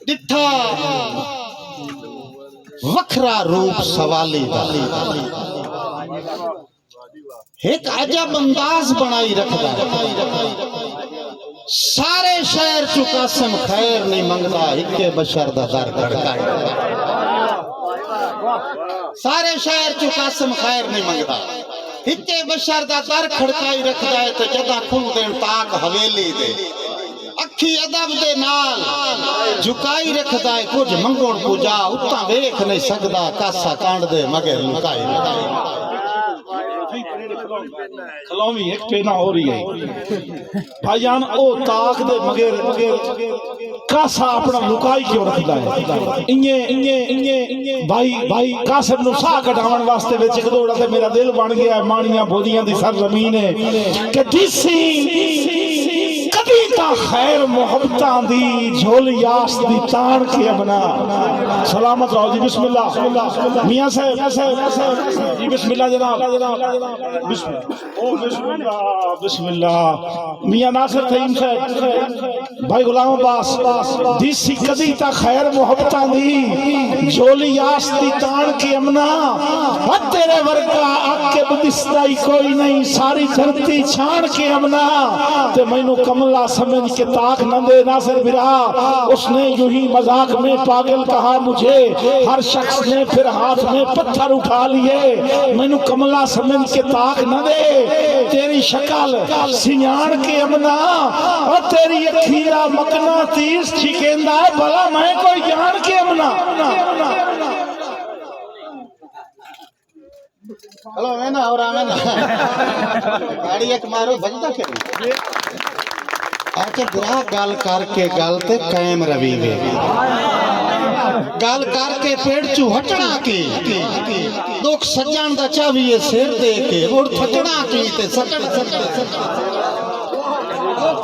डिठा वखरा रूप सवाली एक अजब अंदाज बनाई रखदा सारे शहर चु कासिम खैर नहीं मंगदा इके बशर दा दर खड़काए सारे शहर चु कासिम खैर नहीं मंगदा इके बशर दा दर खड़काई रखदा है ते जदा खुल देन ताक हवेली दे अखी अदब दे नाल झुकाई रखदा है कुछ मंगण पूजा उता वेख नहीं सकदा कासा कांड दे मगर लुकाई खलोमी एक पेना हो रही है भाईजान ओ ताक दे मगर कासा अपना लुकाई क्यों रखदा है इन्ने इन्ने इन्ने भाई भाई कासिम नु साह कटावन वास्ते विच एक दौड़ा ते मेरा दिल बन गया माणियां बोदियां दी सरजमीन है कि दिसी कभी ता खैर मोहब्बतां दी झोल यास दी तान के बना सलामत रहो जी बिस्मिल्लाह मियां साहब जी बिस्मिल्लाह जनाब बिस्मिल्लाह मियां नासिर तईम साहब भाई गुलाम अब्बास दिसी कदी ता खैर मोहब्बतां दी झोल यास दी तान के अमना तेरे वर्गा आके बदिस्ताई कोई नहीं सारी धरती छान के अमना ते मैनू कमला समझ के ताक न दे नासिर बिरा उसने यूं ही मजाक में पागल कहा मुझे हर शख्स ने फिर हाथ में पत्थर उठा लिए मैनू कमला समझ के ताक न दे तेरी शक्ल सियाण के अमना और तेरी अखीरा मकना तीस छिकेंदा है भला मैं कोई जान के अमना हेलो मैं ना और आवे ना गाड़ी एक मारो बजदा के आके बुरा गाल करके गाल ते कायम रवी वे गाल करके पेड़ चू हटना की दुख सज्जन दा चावीए सिर दे के मुड़ थटना की ते सटन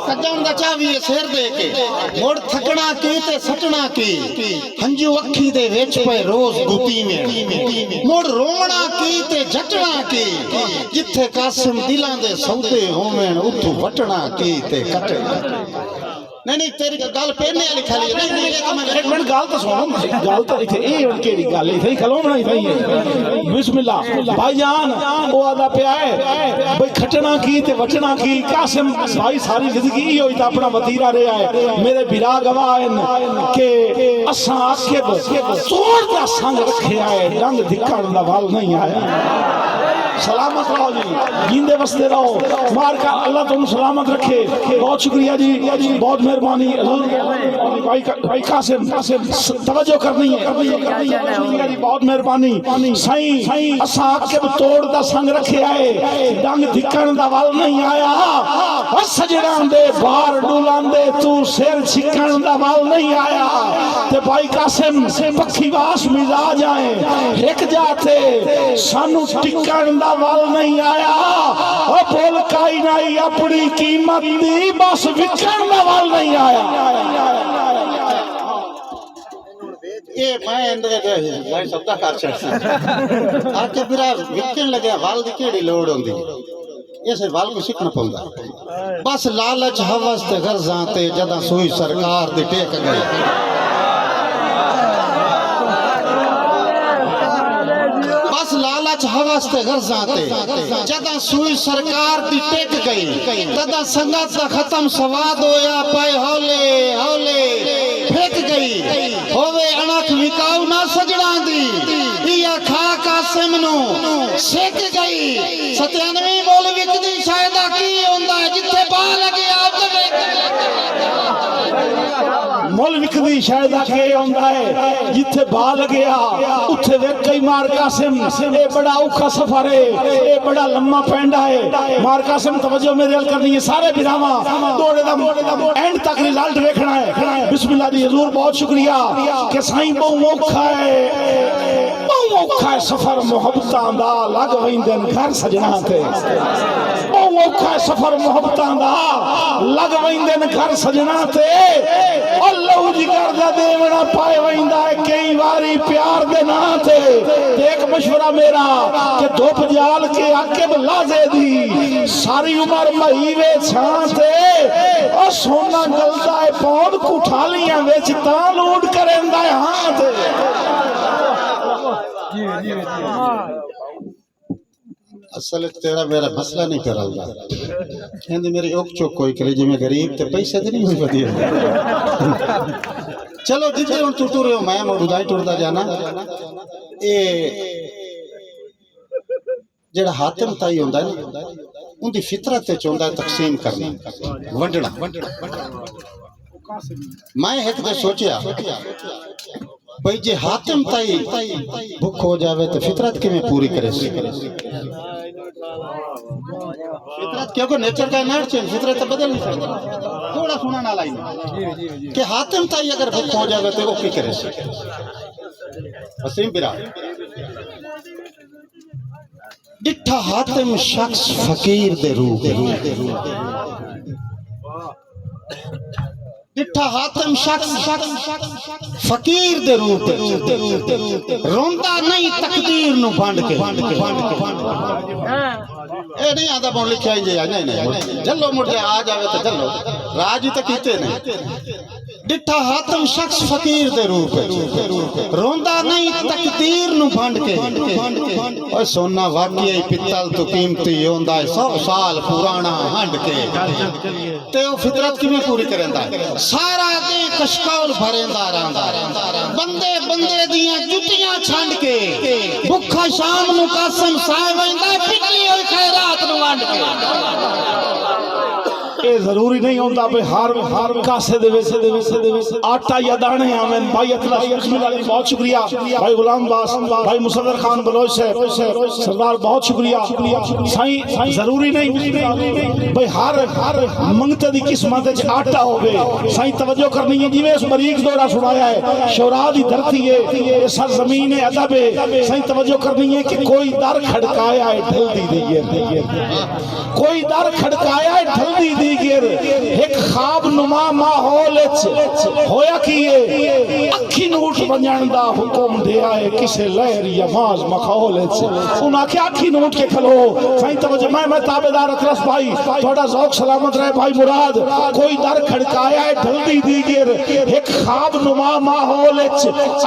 सज्जन दा चावीए सिर दे के मुड़ थकना की ते सटना की हंजू अखी दे विच पे रोज गुती में मुड़ रोवना की ते झटना की जिथे कासिम दिलां दे सौदे होवेन उथू वटना की ते कटना नहीं तेरी गल पेने वाली खाली नहीं एक मिनट गाल तो सुनो गाल तो इथे ए केड़ी गल इथे खलो बनाई थई है बिस्मिल्लाह भाईजान ओ आदा पे आए भाई खटना की ते वटना की कासिम भाई सारी जिंदगी ही होई ता अपना वतीरा रे आए मेरे बिरा गवाहन के असा आके तोड़ दा संग रखे आए रंग धिक्कड़ दा वाल नहीं आया सलामत रहो जी जिंदे बसते रहो मार का अल्लाह तुम सलामत रखे बहुत शुक्रिया जी बहुत मेहरबानी भाई कासिम तवज्जो करनी है बहुत मेहरबानी सही असा के तोड़ दा संग रखे आए डंग धिक्कण दा वल नहीं आया और सजरां दे बार डुलांदे तू सिर छिकण दा वल नहीं आया ते भाई कासिम पक्षी वास मिजाज आए एक जाते सानू टिकण दा वल नहीं आया और बोल काई नहीं अपनी कीमत दी बस विकण दा वल नहीं आया ये मैं अंदर भाई सबका कर छड़सा आके फिर विकण लगे वाल दी केड़ी लोड़ होंदी ये सिर्फ वाल को सीखना पौंदा बस लालच हवस ते गर्जां ते जदा सुई सरकार दी टेक गई बस लालच हवस ते गर्जां ते जदा सुई सरकार दी टेक गई तदा संगत दा खत्म सवाद होया पाए हौले हौले फेंक गई होवे अणख विकाऊ ना सजणा दी इया खा कासिम नु सेक गई 97 मोल विकदी शायद की होंदा जिथे बा लगे आप मुल विकदी शायद के होंदा है जिथे बा लगे उथे वे कई मार कासिम ए बड़ा औखा सफर है ए बड़ा लम्मा पैंडा है मार कासिम तवज्जो मेरे हल करनी है सारे बिरावा दौड़े दा एंड तक रिजल्ट देखना है बिस्मिल्लाह जी हुजूर बहुत शुक्रिया कि साईं बहु औखा है औखा सफर मोहब्बतां दा लग वेंदन घर सजना ते औखा सफर मोहब्बतां दा लग वेंदन घर सजना ते अल्लाह जिगर दा देवना पाए वेंदा है कई बारी प्यार दे ना ते एक मशवरा मेरा कि धुप जाल के आके लाजे दी सारी उम्र मही वे छां ते ओ सोना गलदा है पौंड कुठालियां विच तां लूट करेंदा है हां ते असल तेरा मेरा मसला नहीं कर रहा कहते मेरी ओक चोक कोई करे जिम्मे गरीब ते पैसे ते नहीं हुई वधिया चलो जिथे हुण तू टुर मैं बुधाई टुरदा जाना ए जेड़ा हातिम ताई हुंदा है ना उनकी फितरत ते चाहुंदा है तकसीम करना वंडना मैं एक दे सोचिया भाई जे हातिम ताई भुख हो जावे तो फितरत किवें पूरी करे फितरत क्योंकि नेचर का इनर्ट चेंज फितरत तो बदल नहीं सकता थोड़ा सुना ना लाई कि हातिम ताई अगर भुख हो जावे तो वो की करे वसीम बिरा डिठा हातिम शख्स फकीर दे रूप डिठा हातिम शख्स फकीर दे रूप रोंदा नहीं तकदीर नु वंड के ए नहीं आदा बोल लिखा ही नहीं नहीं जल्लो मुड़ जा आ जावे तो जल्लो राज तक कीते नहीं डिठा हातिम शख्स फकीर दे रूप रोंदा नहीं तकदीर नु वंड के ओए सोना वाकई पित्तल तो कीमती होंदा है 100 साल पुराना हंड के ते ओ फितरत किवें पूरी करंदा सारा दे कशकौल भरेंदा रहंदा बंदे बंदे दियां जुटियां छंड के भुखा शाम नु कासम साए वंदा पिटी होई खैरात नु वंड के ये जरूरी नहीं होता भाई हर कासे दे विच आटा या दाने आवें भाई अतलाश बिस्मिल्लाह बहुत शुक्रिया भाई गुलाम बास भाई मुसद्दर खान बलोच सरदार बहुत शुक्रिया साईं जरूरी नहीं भाई हर मंगते दी किस्मत च आटा होवे साईं तवज्जो करनी है जिवें उस बरीक दौरा सुनाया है शौरा दी धरती है ये सरजमीन है अदब है साईं तवज्जो करनी है कि कोई दर खड़काया है ढलदी दी कोई दर खड़काया है ढलदी दी एक ख्वाब नुमा माहौल होया कि अखी नूट बनण दा हुक्म दिया है किसे लहर यमाज मखौल उन आख्या अखी नूट के खलो साईं तवज्जो मैं ताबेदार अतरस भाई थोड़ा ज़ौक सलामत रहे भाई मुराद कोई दर खड़काया है ढलदी दीगर एक ख्वाब नुमा माहौल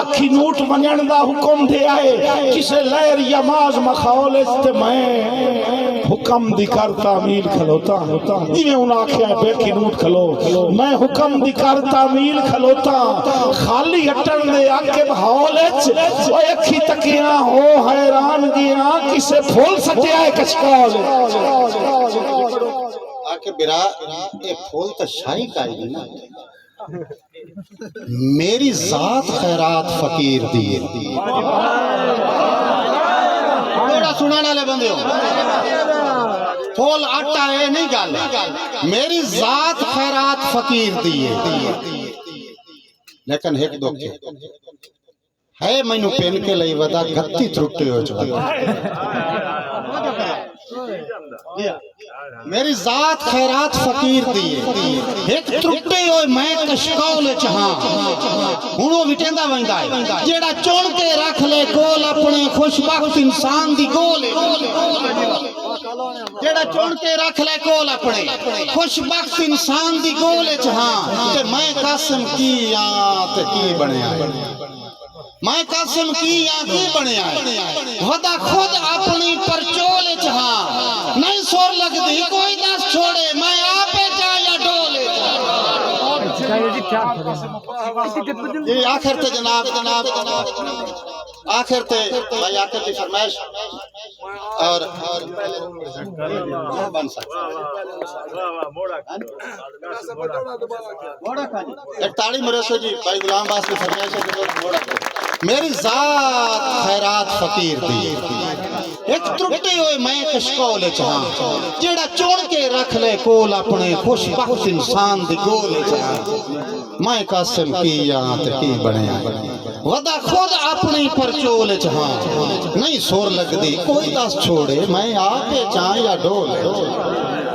अखी नूट बनण दा हुक्म दिया है किसे लहर यमाज मखौल ते मैं हुक्म दी कर तामील खलोता जिवें उन आख्या बेखी नूट खलो मैं हुक्म दी कर तामील खलोता खाली हटन दे आके हौल ओ अखी तकिया हो हैरान गया किसे फूल सटिया है कचकौल आके बिरा ये फूल तो शाही का ही ना मेरी जात खैरात फकीर दी थोड़ा सुनाने वाले बंदे हो फूल आटा है नहीं गल मेरी जात खैरात फकीर दी लेकिन एक दो है मैनू पेन के लिए वदा गत्ती त्रुटि हो चुका मेरी जात खैरात फकीर दी एक त्रुटि हो मैं कशकौल चाहां हुण वो विटेंदा वंदा है जेड़ा चुन के रख ले कोल अपने खुशबख्त इंसान दी गोल जेड़ा चुन के रख ले कोल अपने खुशबख्त इंसान दी गोल चाहां ते मैं कासिम की आ ते की बनया मैं कासिम की आंखी बनया वदा खुद अपनी परचोल चाहा नहीं सोर लगदी कोई दस छोड़े मैं आपे जा या डोले ये आखिर ते जनाब आखिर ते भाई आखिर की फरमाइश और बन सकता एक ताड़ी मुरसो जी भाई गुलाम बास की फरमाइश है कि मेरी जात खैरात फकीर दी एक त्रुटि होए मैं कशकोल चाह जेड़ा चुन के रख ले कोल अपने खुशबख्त इंसान दी गोल चाह मैं कासिम की या ते की बनया वदा खुद अपनी परचोल चाह नहीं सोर लगदी कोई दस छोड़े मैं आपे चाह या डोल